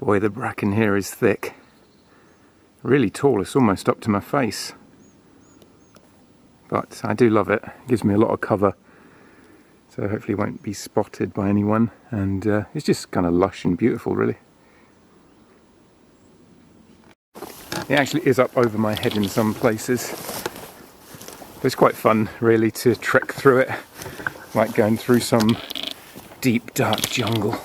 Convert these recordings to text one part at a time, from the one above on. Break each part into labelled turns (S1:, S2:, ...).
S1: Boy, the bracken here is thick. Really tall, it's almost up to my face. But I do love it. It gives me a lot of cover. So hopefully it won't be spotted by anyone. And it's just kind of lush and beautiful, really. It actually is up over my head in some places. But it's quite fun, really, to trek through it. Like going through some deep, dark jungle.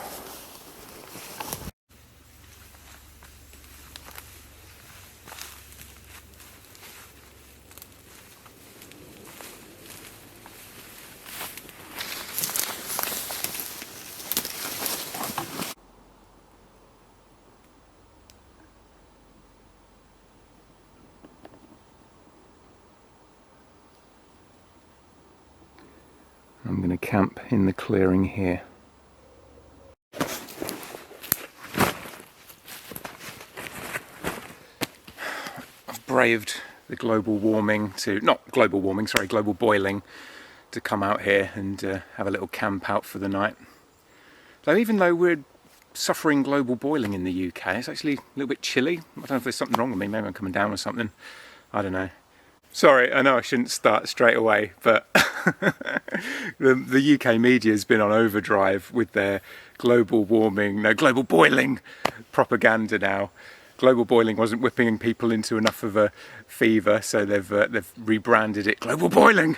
S1: I'm going to camp in the clearing here. I've braved the global warming global boiling to come out here and have a little camp out for the night. So even though we're suffering global boiling in the UK, it's actually a little bit chilly. I don't know if there's something wrong with me, maybe I'm coming down or something. I don't know. Sorry, I know I shouldn't start straight away, but the UK media has been on overdrive with their global boiling propaganda now. Global boiling wasn't whipping people into enough of a fever, so they've rebranded it global boiling.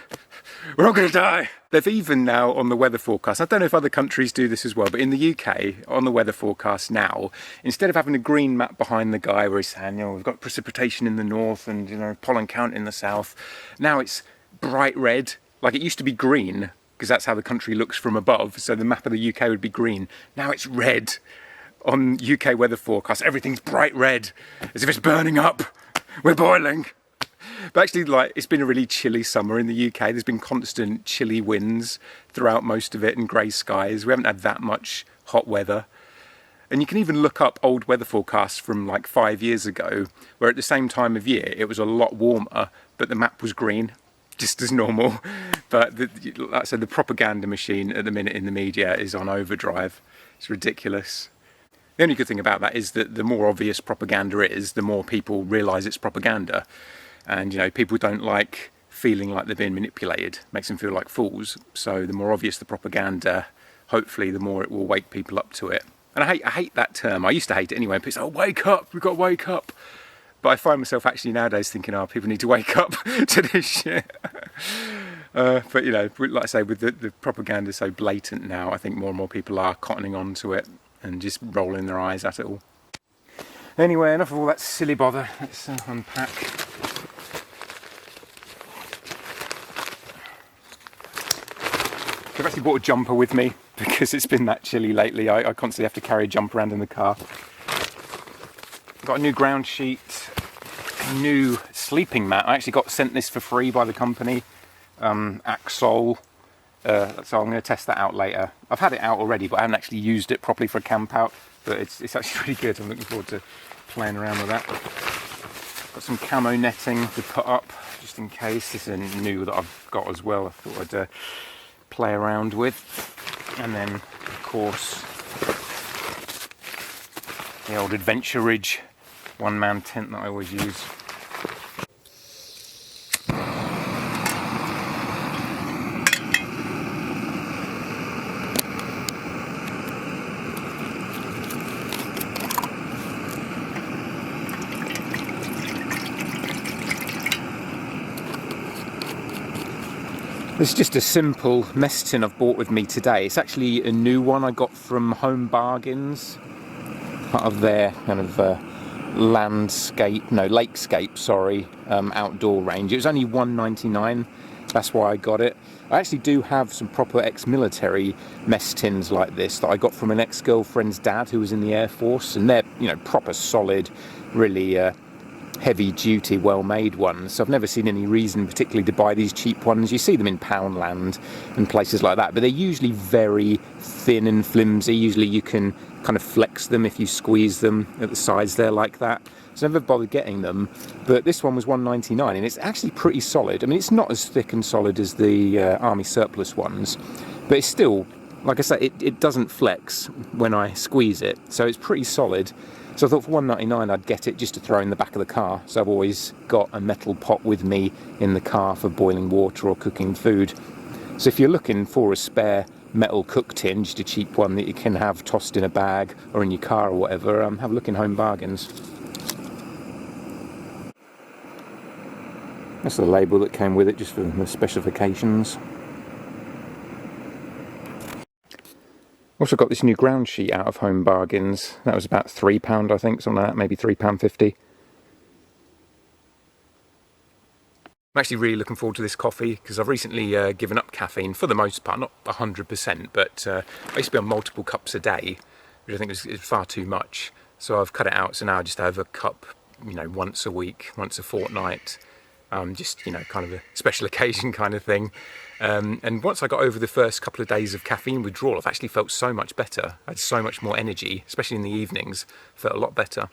S1: We're all going to die. They've even now on the weather forecast, I don't know if other countries do this as well, but in the UK on the weather forecast now, instead of having a green map behind the guy where he's saying, we've got precipitation in the north and pollen count in the south, now it's bright red. Like it used to be green because that's how the country looks from above, so the map of the UK would be green. Now it's red. On UK weather forecast, everything's bright red, as if it's burning up. We're boiling. But actually, it's been a really chilly summer in the UK. There's been constant chilly winds throughout most of it and grey skies. We haven't had that much hot weather. And you can even look up old weather forecasts from 5 years ago, where at the same time of year it was a lot warmer, but the map was green, just as normal. But like I said, the propaganda machine at the minute in the media is on overdrive. It's ridiculous. The only good thing about that is that the more obvious propaganda is, the more people realise it's propaganda. And, people don't like feeling like they're being manipulated. It makes them feel like fools. So the more obvious the propaganda, hopefully the more it will wake people up to it. And I hate that term. I used to hate it anyway. People say, wake up, we've got to wake up. But I find myself actually nowadays thinking, people need to wake up to this shit. But, like I say, with the propaganda so blatant now, I think more and more people are cottoning on to it and just rolling their eyes at it all. Anyway, enough of all that silly bother. Let's unpack. I've actually brought a jumper with me because it's been that chilly lately. I constantly have to carry a jumper around in the car. Got a new ground sheet, a new sleeping mat. I actually got sent this for free by the company, Axol. So I'm going to test that out later. I've had it out already, but I haven't actually used it properly for a camp out. But it's actually really good. I'm looking forward to playing around with that. Got some camo netting to put up, just in case. This is new that I've got as well. I thought I'd play around with. And then, of course, the old Adventure Ridge one-man tent that I always use. This is just a simple mess tin I've bought with me today. It's actually a new one I got from Home Bargains, part of their kind of lakescape, outdoor range. It was only $1.99, that's why I got it. I actually do have some proper ex-military mess tins like this that I got from an ex-girlfriend's dad who was in the Air Force, and they're, proper solid, really heavy-duty, well-made ones. So I've never seen any reason particularly to buy these cheap ones. You see them in Poundland and places like that, but they're usually very thin and flimsy. Usually you can kind of flex them if you squeeze them at the sides there like that. So I never bothered getting them, but this one was $1.99 and it's actually pretty solid. I mean, it's not as thick and solid as the Army surplus ones, but it's still like I say, it doesn't flex when I squeeze it, so it's pretty solid. So I thought for $1.99 I'd get it just to throw in the back of the car. So I've always got a metal pot with me in the car for boiling water or cooking food. So if you're looking for a spare metal cook tin, just a cheap one that you can have tossed in a bag or in your car or whatever, have a look in Home Bargains. That's the label that came with it, just for the specifications. Also got this new ground sheet out of Home Bargains. That was about £3, I think, something like that, maybe £3.50. I'm actually really looking forward to this coffee because I've recently given up caffeine for the most part, not 100%, but I used to be on multiple cups a day, which I think is far too much. So I've cut it out, so now I just have a cup, you know, once a week, once a fortnight. Just, you know, kind of a special occasion kind of thing. And once I got over the first couple of days of caffeine withdrawal, I've actually felt so much better. I had so much more energy, especially in the evenings. Felt a lot better.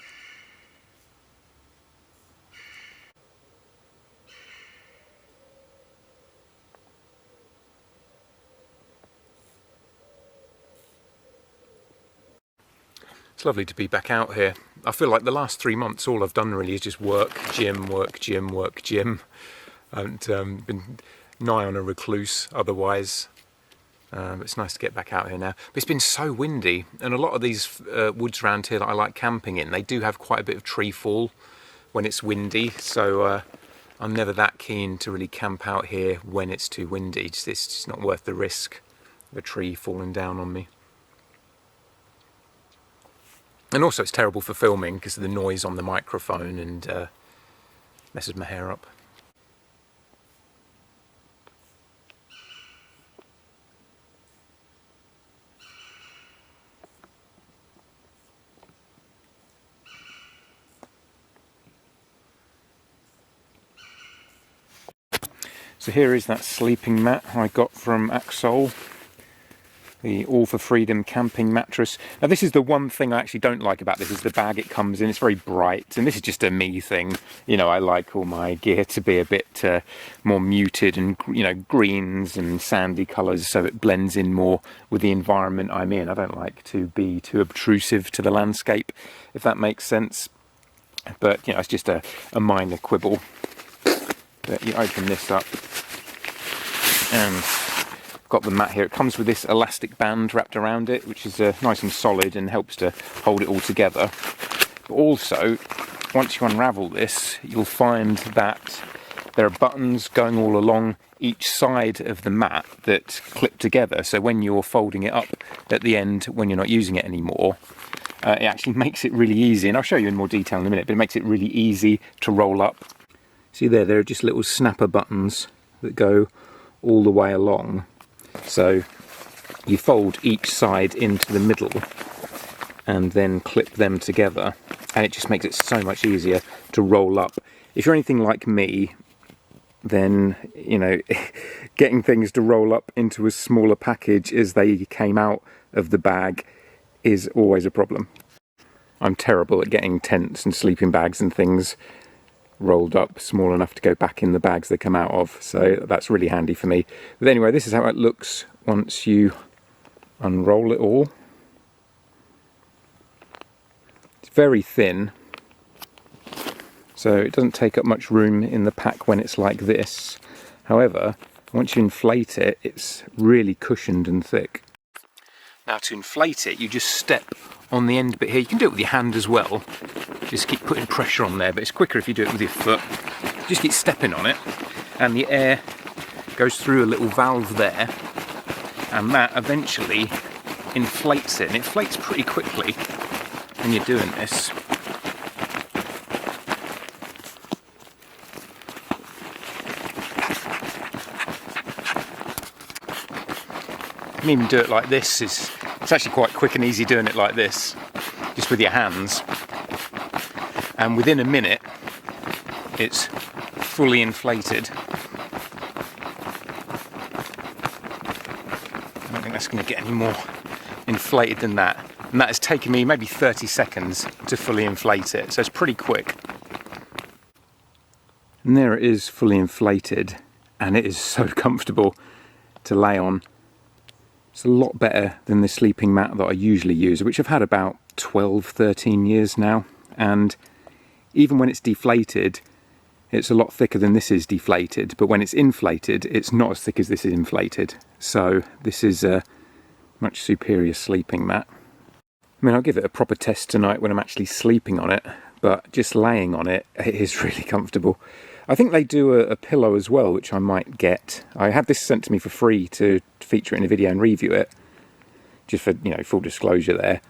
S1: It's lovely to be back out here. I feel like the last 3 months all I've done really is just work, gym, work, gym, work, gym. And been nigh on a recluse otherwise. It's nice to get back out here now. But it's been so windy, and a lot of these woods around here that I like camping in, they do have quite a bit of tree fall when it's windy, so I'm never that keen to really camp out here when it's too windy. It's just not worth the risk of a tree falling down on me. And also it's terrible for filming because of the noise on the microphone and messes my hair up. So here is that sleeping mat I got from Axol, the All for Freedom camping mattress. Now this is the one thing I actually don't like about this, is the bag it comes in. It's very bright, and this is just a me thing. You know, I like all my gear to be a bit more muted and, you know, greens and sandy colours, so it blends in more with the environment I'm in. I don't like to be too obtrusive to the landscape, if that makes sense. But, you know, it's just a minor quibble. But you open this up and got the mat here. It comes with this elastic band wrapped around it, which is nice and solid and helps to hold it all together. But also, once you unravel this, you'll find that there are buttons going all along each side of the mat that clip together. So when you're folding it up at the end, when you're not using it anymore, it actually makes it really easy. And I'll show you in more detail in a minute, but it makes it really easy to roll up. See there are just little snapper buttons that go all the way along. So you fold each side into the middle and then clip them together, and it just makes it so much easier to roll up. If you're anything like me, then, you know, getting things to roll up into a smaller package as they came out of the bag is always a problem. I'm terrible at getting tents and sleeping bags and things rolled up small enough to go back in the bags they come out of, so that's really handy for me. But anyway, this is how it looks once you unroll it all. It's very thin, so it doesn't take up much room in the pack when it's like this. However, once you inflate it, it's really cushioned and thick. Now to inflate it, you just step on the end bit here. You can do it with your hand as well. Just keep putting pressure on there, but it's quicker if you do it with your foot. Just keep stepping on it, and the air goes through a little valve there, and that eventually inflates it. And it inflates pretty quickly when you're doing this. You can even do it like this. It's actually quite quick and easy doing it like this, just with your hands. And within a minute, it's fully inflated. I don't think that's going to get any more inflated than that. And that has taken me maybe 30 seconds to fully inflate it, so it's pretty quick. And there it is, fully inflated, and it is so comfortable to lay on. It's a lot better than the sleeping mat that I usually use, which I've had about 12, 13 years now. And even when it's deflated, it's a lot thicker than this is deflated. But when it's inflated, it's not as thick as this is inflated. So this is a much superior sleeping mat. I mean, I'll give it a proper test tonight when I'm actually sleeping on it, but just laying on it, it is really comfortable. I think they do a pillow as well, which I might get. I had this sent to me for free to feature it in a video and review it, just for, you know, full disclosure there.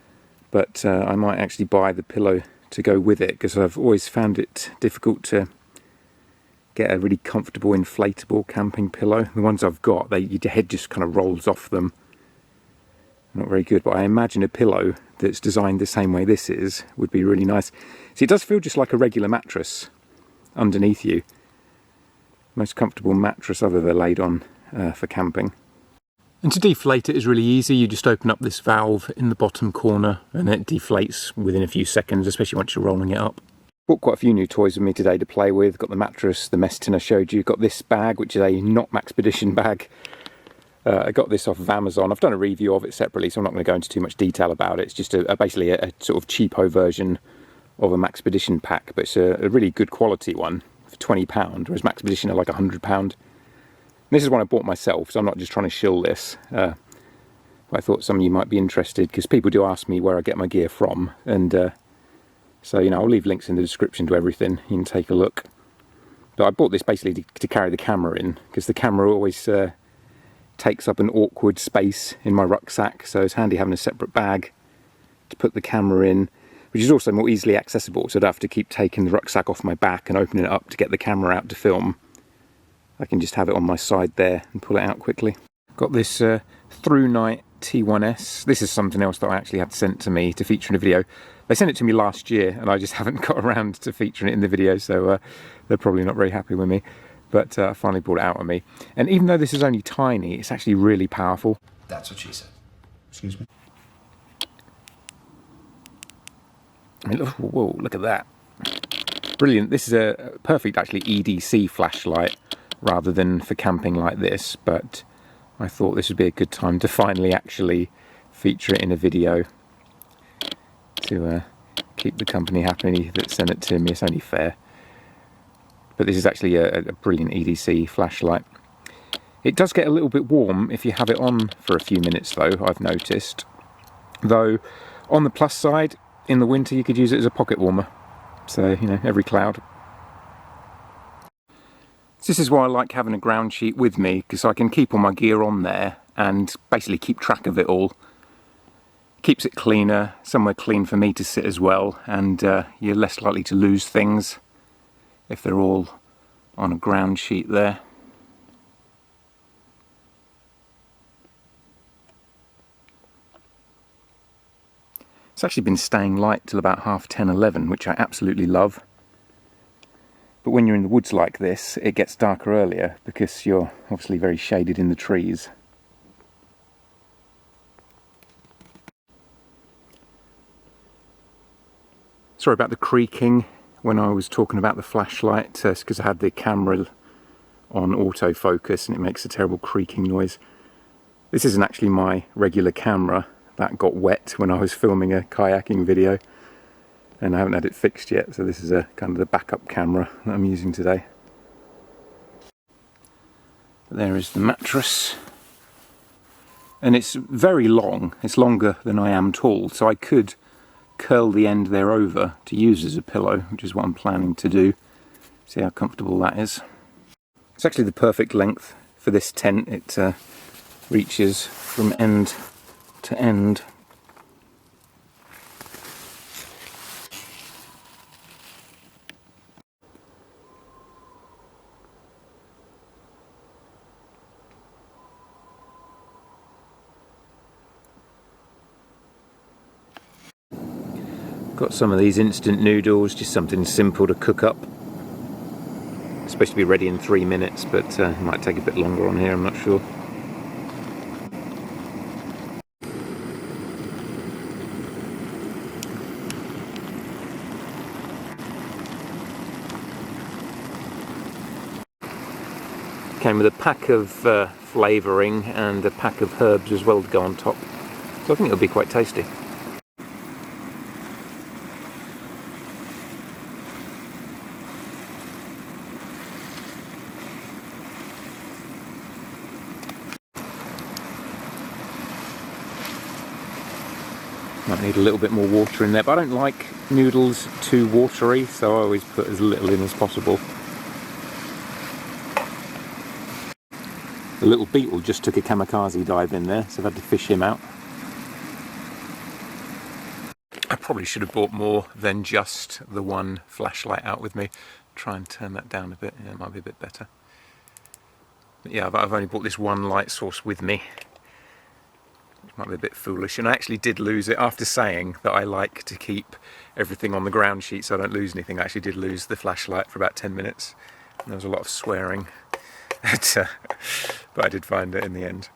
S1: But I might actually buy the pillow to go with it, because I've always found it difficult to get a really comfortable inflatable camping pillow. The ones I've got, your head just kind of rolls off them. Not very good, but I imagine a pillow that's designed the same way this is would be really nice. See, it does feel just like a regular mattress underneath you. Most comfortable mattress I've ever laid on for camping. And to deflate it is really easy. You just open up this valve in the bottom corner and it deflates within a few seconds, especially once you're rolling it up. Bought quite a few new toys with me today to play with. Got the mattress, the mess tin I showed you. Got this bag, which is a not Maxpedition bag. I got this off of Amazon. I've done a review of it separately, so I'm not going to go into too much detail about it. It's just basically a sort of cheapo version of a Maxpedition pack, but it's a really good quality one for £20, whereas Maxpedition are like £100. This is one I bought myself, so I'm not just trying to shill this. But I thought some of you might be interested, because people do ask me where I get my gear from, and so, you know, I'll leave links in the description to everything. You can take a look. But I bought this basically to carry the camera in, because the camera always takes up an awkward space in my rucksack, so it's handy having a separate bag to put the camera in, which is also more easily accessible, so I don't have to keep taking the rucksack off my back and opening it up to get the camera out to film. I can just have it on my side there and pull it out quickly. Got this Through Night T1S. This is something else that I actually had sent to me to feature in a video. They sent it to me last year and I just haven't got around to featuring it in the video, so they're probably not very happy with me. But I finally brought it out on me. And even though this is only tiny, it's actually really powerful.
S2: That's what she said. Excuse me.
S1: I mean, whoa, look at that. Brilliant. This is a perfect, actually, EDC flashlight rather than for camping like this. But I thought this would be a good time to finally actually feature it in a video to keep the company happy that sent it to me. It's only fair. But this is actually a brilliant EDC flashlight. It does get a little bit warm if you have it on for a few minutes though, I've noticed. Though, on the plus side, in the winter you could use it as a pocket warmer. So, you know, every cloud. This is why I like having a ground sheet with me, because I can keep all my gear on there and basically keep track of it all. Keeps it cleaner, somewhere clean for me to sit as well, and you're less likely to lose things if they're all on a ground sheet there. It's actually been staying light till about 10:30, 11, which I absolutely love. But when you're in the woods like this, it gets darker earlier because you're obviously very shaded in the trees. Sorry about the creaking when I was talking about the flashlight, because I had the camera on autofocus and it makes a terrible creaking noise. This isn't actually my regular camera. That got wet when I was filming a kayaking video and I haven't had it fixed yet, so this is a kind of the backup camera that I'm using today. There is the mattress, and it's very long. It's longer than I am tall, so I could curl the end there over to use as a pillow, which is what I'm planning to do. See how comfortable that is. It's actually the perfect length for this tent. It reaches from end to end. Got some of these instant noodles, just something simple to cook up. It's supposed to be ready in 3 minutes, but it might take a bit longer on here, I'm not sure. Came with a pack of flavouring and a pack of herbs as well to go on top. So I think it'll be quite tasty. Might need a little bit more water in there, but I don't like noodles too watery, so I always put as little in as possible. The little beetle just took a kamikaze dive in there, so I've had to fish him out. I probably should have brought more than just the one flashlight out with me. Try and turn that down a bit, yeah, it might be a bit better. But yeah, I've only brought this one light source with me. Which might be a bit foolish, and I actually did lose it after saying that I like to keep everything on the ground sheet so I don't lose anything. I actually did lose the flashlight for about 10 minutes. And there was a lot of swearing, but I did find it in the end.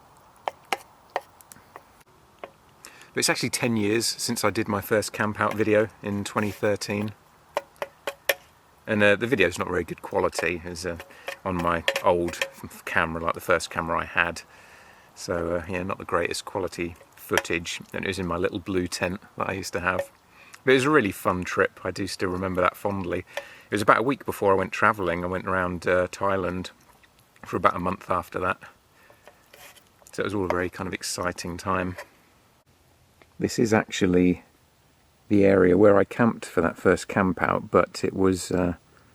S1: But it's actually 10 years since I did my first camp out video in 2013. And the video's not very good quality. It's on my old camera, like the first camera I had. So yeah, not the greatest quality footage, and it was in my little blue tent that I used to have. But it was a really fun trip, I do still remember that fondly. It was about a week before I went travelling. I went around Thailand for about a month after that. So it was all a very kind of exciting time. This is actually the area where I camped for that first camp out, but it was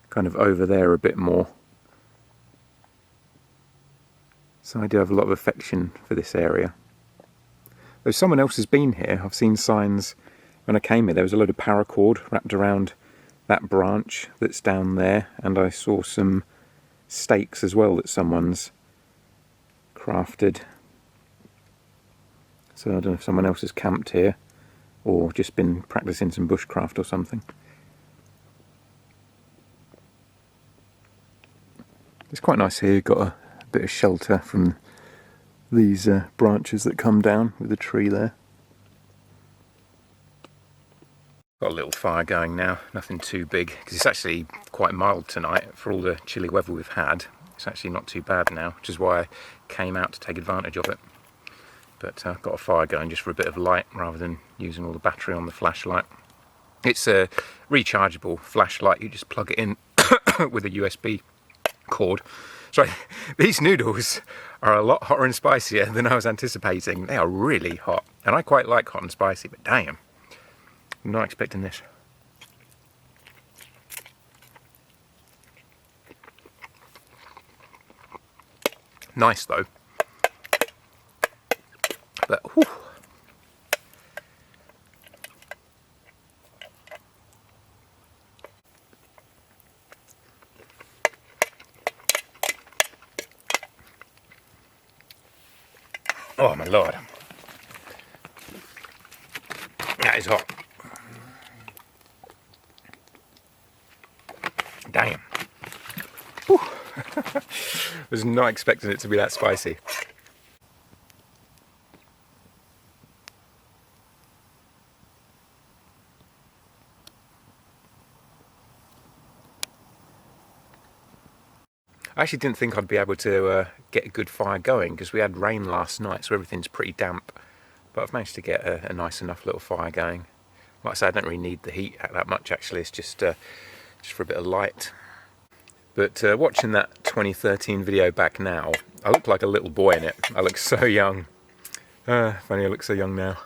S1: kind of over there a bit more. So I do have a lot of affection for this area. Though someone else has been here, I've seen signs when I came here. There was a load of paracord wrapped around that branch that's down there, and I saw some stakes as well that someone's crafted. So I don't know if someone else has camped here or just been practicing some bushcraft or something. It's quite nice here. You've got a bit of shelter from these branches that come down with the tree there. Got a little fire going now, nothing too big, because it's actually quite mild tonight for all the chilly weather we've had. It's actually not too bad now, which is why I came out to take advantage of it. But I've got a fire going just for a bit of light rather than using all the battery on the flashlight. It's a rechargeable flashlight, you just plug it in with a USB cord. So these noodles are a lot hotter and spicier than I was anticipating. They are really hot, and I quite like hot and spicy, but damn, I'm not expecting this. Nice though, but whew. Oh my lord, that is hot. Damn. Was not expecting it to be that spicy. I actually didn't think I'd be able to get a good fire going because we had rain last night, so everything's pretty damp. But I've managed to get a nice enough little fire going. Like I say, I don't really need the heat that much actually, it's just for a bit of light. But watching that 2013 video back now, I look like a little boy in it. I look so young. Funny I look so young now.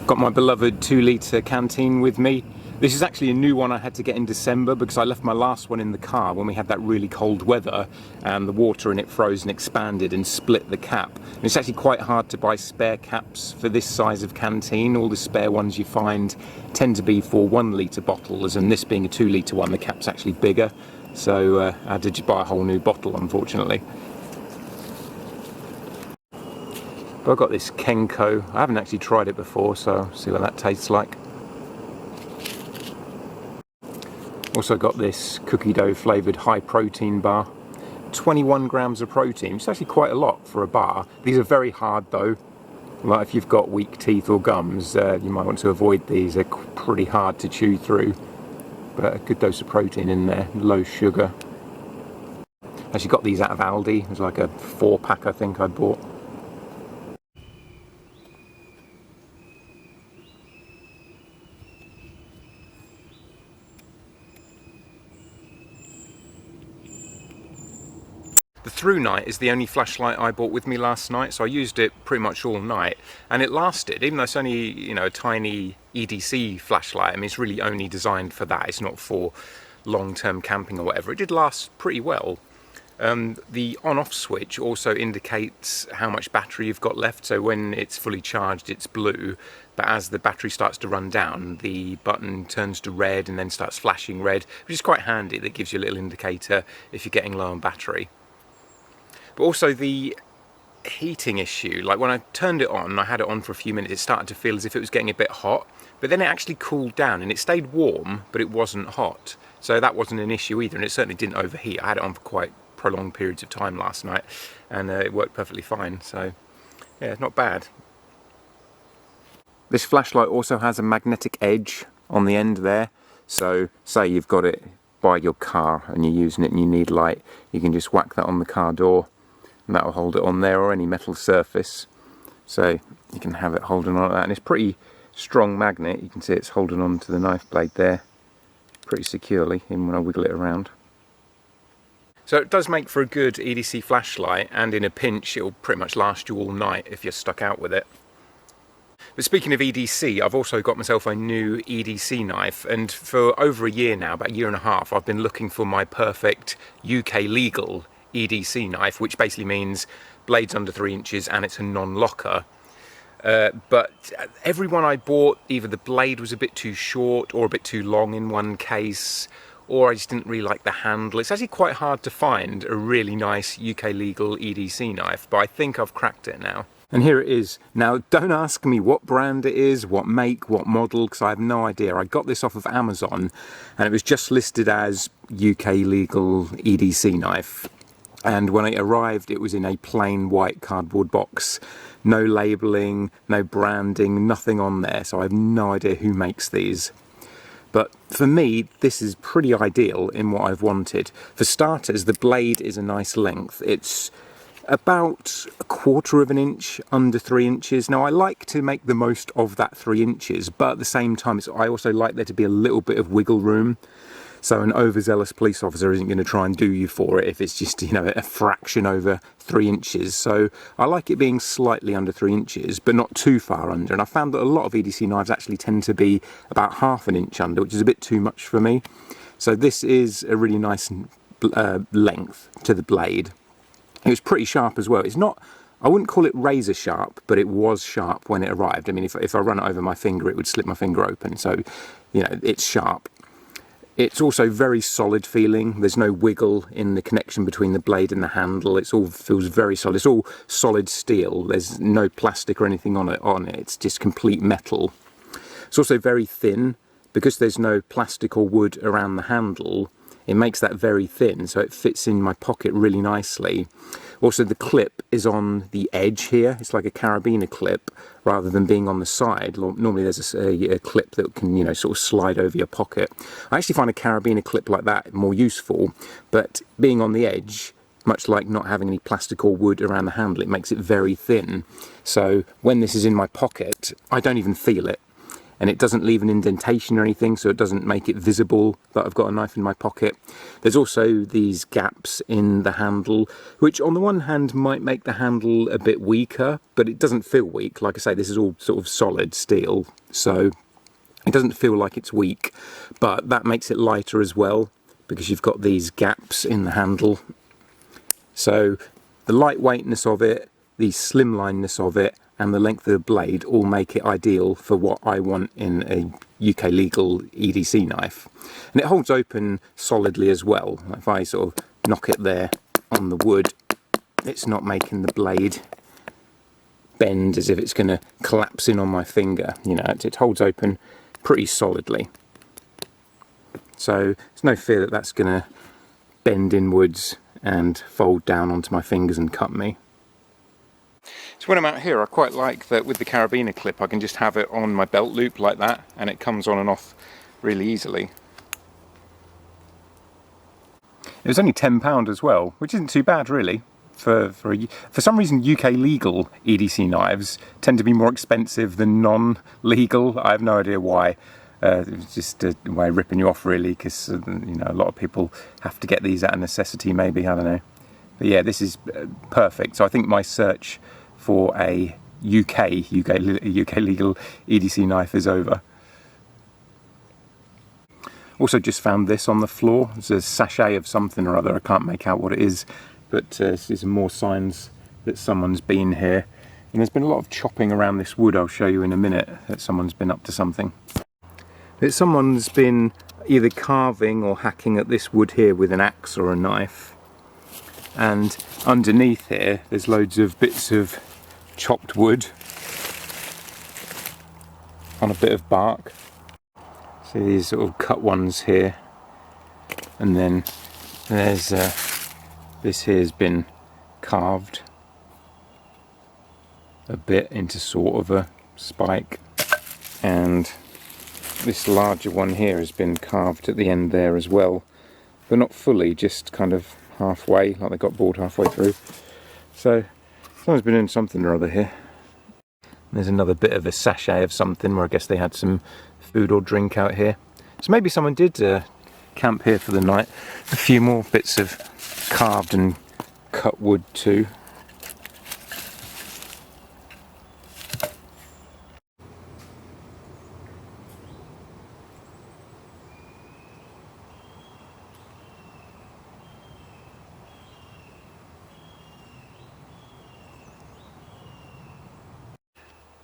S1: Got my beloved 2-litre canteen with me. This is actually a new one I had to get in December because I left my last one in the car when we had that really cold weather and the water in it froze and expanded and split the cap. And it's actually quite hard to buy spare caps for this size of canteen. All the spare ones you find tend to be for 1 litre bottles, and this being a 2 litre one, the cap's actually bigger. So I had to just buy a whole new bottle, unfortunately. But I've got this Kenko. I haven't actually tried it before, so I'll see what that tastes like. Also got this cookie dough flavoured high protein bar. 21 grams of protein, it's actually quite a lot for a bar. These are very hard though. Like if you've got weak teeth or gums, you might want to avoid these. They're pretty hard to chew through. But a good dose of protein in there, low sugar. Actually got these out of Aldi. It was like a 4-pack I think I bought. The Through Night is the only flashlight I bought with me last night, so I used it pretty much all night, and it lasted, even though it's only, you know, a tiny EDC flashlight. I mean, it's really only designed for that, it's not for long-term camping or whatever. It did last pretty well. The on-off switch also indicates how much battery you've got left, so when it's fully charged it's blue, but as the battery starts to run down, the button turns to red and then starts flashing red, which is quite handy. That gives you a little indicator if you're getting low on battery. But also the heating issue, like when I turned it on, I had it on for a few minutes, it started to feel as if it was getting a bit hot, but then it actually cooled down and it stayed warm, but it wasn't hot. So that wasn't an issue either, and it certainly didn't overheat. I had it on for quite prolonged periods of time last night, and it worked perfectly fine, so yeah, not bad. This flashlight also has a magnetic edge on the end there, so say you've got it by your car and you're using it and you need light, you can just whack that on the car door and that will hold it on there, or any metal surface, so you can have it holding on like that. And it's pretty strong magnet, you can see it's holding on to the knife blade there pretty securely, even when I wiggle it around. So it does make for a good EDC flashlight, and in a pinch it'll pretty much last you all night if you're stuck out with it. But speaking of EDC, I've also got myself a new EDC knife, and for over a year now, about a year and a half, I've been looking for my perfect UK legal EDC knife, which basically means blades under 3 inches and it's a non-locker. But every one I bought, either the blade was a bit too short or a bit too long in one case, or I just didn't really like the handle. It's actually quite hard to find a really nice UK legal EDC knife, but I think I've cracked it now. And here it is. Now, don't ask me what brand it is, what make, what model, because I have no idea. I got this off of Amazon, and it was just listed as UK legal EDC knife. And when it arrived, it was in a plain white cardboard box. No labelling, no branding, nothing on there, so I have no idea who makes these. But for me, this is pretty ideal in what I've wanted. For starters, the blade is a nice length. It's about 1/4 of an inch under 3 inches. Now, I like to make the most of that 3 inches, but at the same time, I also like there to be a little bit of wiggle room. So an overzealous police officer isn't going to try and do you for it if it's just, you know, a fraction over 3 inches. So I like it being slightly under 3 inches, but not too far under. And I found that a lot of EDC knives actually tend to be about 1/2 inch under, which is a bit too much for me. So this is a really nice length to the blade. It was pretty sharp as well. It's not, I wouldn't call it razor sharp, but it was sharp when it arrived. I mean, if I run it over my finger, it would slip my finger open. So, you know, it's sharp. It's also very solid feeling. There's no wiggle in the connection between the blade and the handle. It all feels very solid. It's all solid steel. There's no plastic or anything on it. It's just complete metal. It's also very thin. Because there's no plastic or wood around the handle, it makes that very thin, so it fits in my pocket really nicely. Also, the clip is on the edge here. It's like a carabiner clip rather than being on the side. Normally there's a clip that can, you know, sort of slide over your pocket. I actually find a carabiner clip like that more useful, but being on the edge, much like not having any plastic or wood around the handle, it makes it very thin. So when this is in my pocket, I don't even feel it. And it doesn't leave an indentation or anything, so it doesn't make it visible that I've got a knife in my pocket. There's also these gaps in the handle, which on the one hand might make the handle a bit weaker, but it doesn't feel weak. Like I say, this is all sort of solid steel, so It doesn't feel like it's weak, but that makes it lighter as well, because you've got these gaps in the handle. So the lightweightness of it, the slimliness of it, and the length of the blade all make it ideal for what I want in a UK legal EDC knife. And it holds open solidly as well. If I sort of knock it there on the wood, it's not making the blade bend as if it's going to collapse in on my finger. You know, it holds open pretty solidly. So there's no fear that that's going to bend inwards and fold down onto my fingers and cut me. So when I'm out here, I quite like that with the carabiner clip I can just have it on my belt loop like that, and it comes on and off really easily. It was only £10 as well, which isn't too bad really. For some reason UK legal EDC knives tend to be more expensive than non-legal. I have no idea why. It's just a way of ripping you off really, because you know, a lot of people have to get these out of necessity maybe, I don't know. But yeah, this is perfect. So I think my search for a UK legal EDC knife is over. Also just found this on the floor. It's a sachet of something or other. I can't make out what it is, but there's more signs that someone's been here. And there's been a lot of chopping around this wood. I'll show you in a minute that someone's been up to something. That someone's been either carving or hacking at this wood here with an axe or a knife. And underneath here, there's loads of bits of chopped wood on a bit of bark. See these sort of cut ones here, and then there's this here's been carved a bit into sort of a spike, and this larger one here has been carved at the end there as well, but not fully, just kind of halfway, like they got bored halfway through. So someone's been doing something or other here. There's another bit of a sachet of something where I guess they had some food or drink out here. So maybe someone did camp here for the night. A few more bits of carved and cut wood too.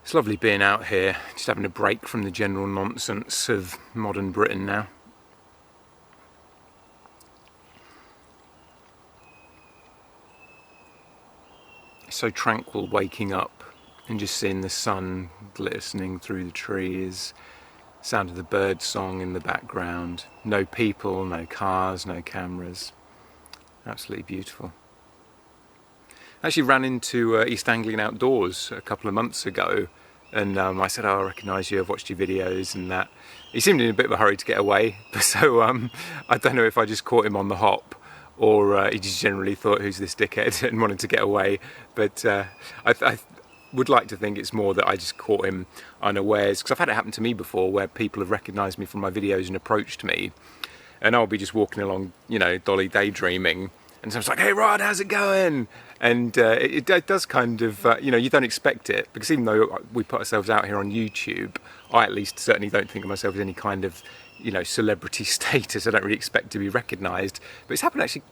S1: It's lovely being out here, just having a break from the general nonsense of modern Britain now. It's so tranquil waking up and just seeing the sun glistening through the trees, sound of the bird song in the background, no people, no cars, no cameras. Absolutely beautiful. I actually ran into East Anglian Outdoors a couple of months ago, and I said, oh, I recognise you, I've watched your videos and that. He seemed in a bit of a hurry to get away, so I don't know if I just caught him on the hop, or he just generally thought, who's this dickhead, and wanted to get away. But I would like to think it's more that I just caught him unawares, because I've had it happen to me before where people have recognised me from my videos and approached me, and I'll be just walking along, you know, dolly daydreaming, and someone's like, hey Rod, how's it going? And it does kind of, you know, you don't expect it, because even though we put ourselves out here on YouTube, I at least certainly don't think of myself as any kind of, you know, celebrity status. I don't really expect to be recognised. But it's happened actually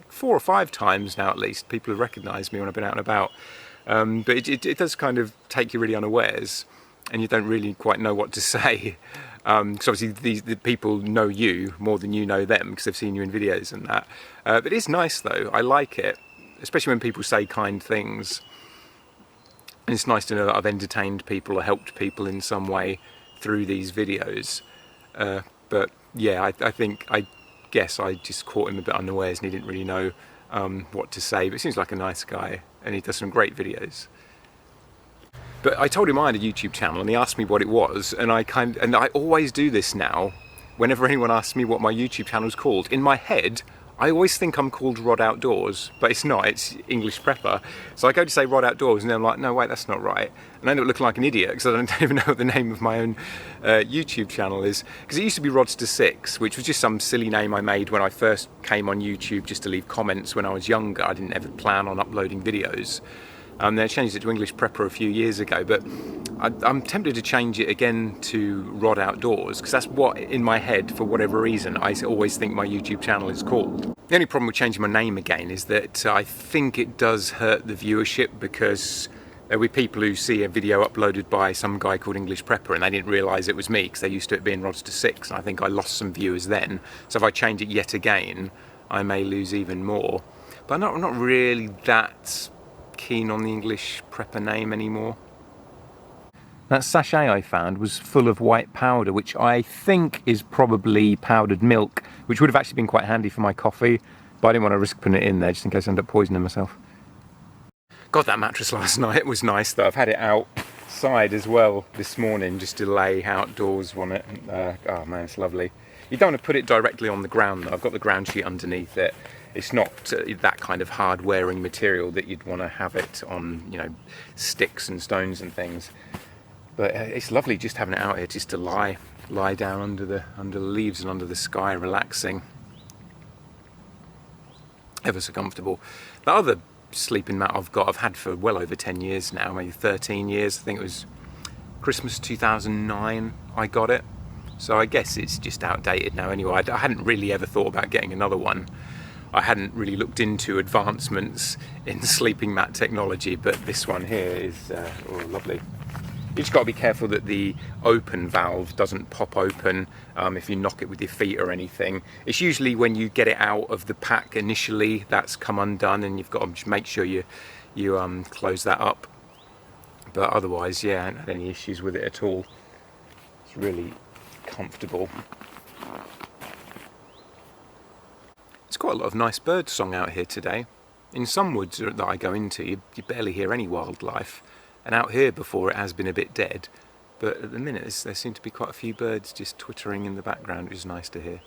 S1: 4 or 5 times now at least. People have recognised me when I've been out and about. But it does kind of take you really unawares, and you don't really quite know what to say. Because obviously the people know you more than you know them, because they've seen you in videos and that. But it's nice though, I like it, especially when people say kind things. And it's nice to know that I've entertained people or helped people in some way through these videos. But yeah, I guess I just caught him a bit unawares and he didn't really know what to say. But he seems like a nice guy, and he does some great videos. But I told him I had a YouTube channel, and he asked me what it was, and I always do this now. Whenever anyone asks me what my YouTube channel is called, in my head, I always think I'm called Rod Outdoors, but it's not, it's English Prepper. So I go to say Rod Outdoors, and then I'm like, no, wait, that's not right. And I end up looking like an idiot, because I don't even know what the name of my own YouTube channel is. Because it used to be Rodster6, which was just some silly name I made when I first came on YouTube, just to leave comments when I was younger. I didn't ever plan on uploading videos. They changed it to English Prepper a few years ago, but I'm tempted to change it again to Rod Outdoors, because that's what, in my head, for whatever reason, I always think my YouTube channel is called. The only problem with changing my name again is that I think it does hurt the viewership, because there will be people who see a video uploaded by some guy called English Prepper and they didn't realise it was me because they're used to it being Rods to 6, and I think I lost some viewers then. So if I change it yet again, I may lose even more. But I'm not really that keen on the English Prepper name anymore. That sachet I found was full of white powder, which I think is probably powdered milk, which would have actually been quite handy for my coffee, but I didn't want to risk putting it in there just in case I end up poisoning myself. God, that mattress last night was nice though. I've had it outside as well this morning just to lay outdoors on it. Oh man, it's lovely. You don't want to put it directly on the ground though. I've got the ground sheet underneath it. It's not that kind of hard wearing material that you'd want to have it on, you know, sticks and stones and things. But it's lovely just having it out here, just to lie down under the leaves and under the sky, relaxing. Ever so comfortable. The other sleeping mat I've had for well over 10 years now, maybe 13 years. I think it was Christmas 2009 I got it. So I guess it's just outdated now anyway. I hadn't really ever thought about getting another one. I hadn't really looked into advancements in sleeping mat technology, but this one here is lovely. You just got to be careful that the open valve doesn't pop open if you knock it with your feet or anything. It's usually when you get it out of the pack initially that's come undone, and you've got to just make sure you close that up. But otherwise, yeah, I haven't had any issues with it at all. It's really comfortable. There's quite a lot of nice bird song out here today. In some woods that I go into, you barely hear any wildlife. And out here before it has been a bit dead, but at the minute there seem to be quite a few birds just twittering in the background, which is nice to hear.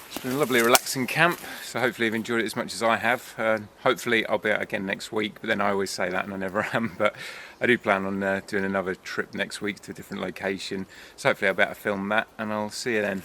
S1: It's been a lovely relaxing camp, so hopefully you've enjoyed it as much as I have. Hopefully I'll be out again next week, but then I always say that and I never am. But I do plan on doing another trip next week to a different location, so hopefully I'll be able to film that, and I'll see you then.